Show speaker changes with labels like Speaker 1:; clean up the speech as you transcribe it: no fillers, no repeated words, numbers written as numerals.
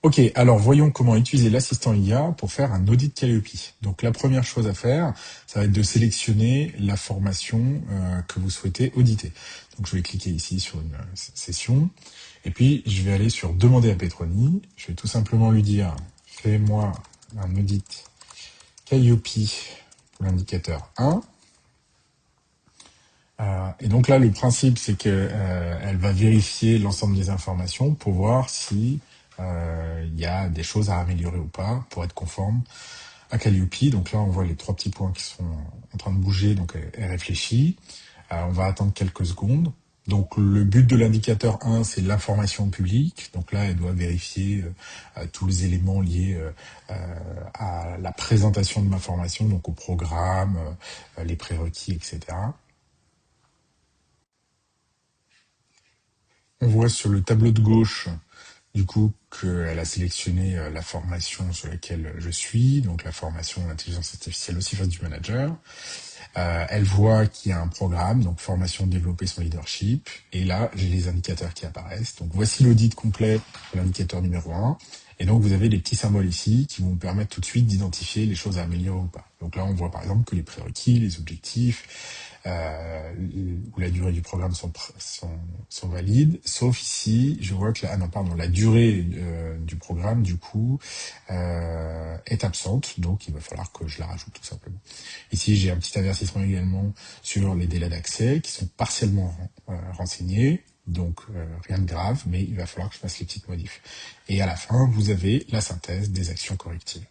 Speaker 1: Ok, alors voyons comment utiliser l'assistant IA pour faire un audit Calliope. Donc la première chose à faire, ça va être de sélectionner la formation que vous souhaitez auditer. Donc je vais cliquer ici sur une session, et puis je vais aller sur Demander à Petroni. Je vais tout simplement lui dire, fais-moi un audit Calliope pour l'indicateur 1. Et donc là, le principe, c'est que elle va vérifier l'ensemble des informations pour voir si il y a des choses à améliorer ou pas pour être conforme à Calliope. Donc là, on voit les trois petits points qui sont en train de bouger, donc elle réfléchit. On va attendre quelques secondes. Donc le but de l'indicateur 1, c'est l'information publique. Donc là, elle doit vérifier tous les éléments liés à la présentation de ma formation, donc au programme, les prérequis, etc. On voit sur le tableau de gauche, du coup, qu'elle a sélectionné la formation sur laquelle je suis, donc la formation d'intelligence artificielle au service du manager. Elle voit qu'il y a un programme, donc formation développer son leadership, et là, j'ai les indicateurs qui apparaissent. Donc voici l'audit complet de l'indicateur numéro 1, et donc vous avez des petits symboles ici qui vont vous permettre tout de suite d'identifier les choses à améliorer ou pas. Donc là, on voit par exemple que les prérequis, les objectifs, ou la durée du programme sont valides, sauf ici, je vois que la durée du programme, du coup, est absente, donc il va falloir que je la rajoute tout simplement. Ici, j'ai un petit avertissement également sur les délais d'accès qui sont partiellement renseignés, donc rien de grave, mais il va falloir que je fasse les petites modifs. Et à la fin, vous avez la synthèse des actions correctives.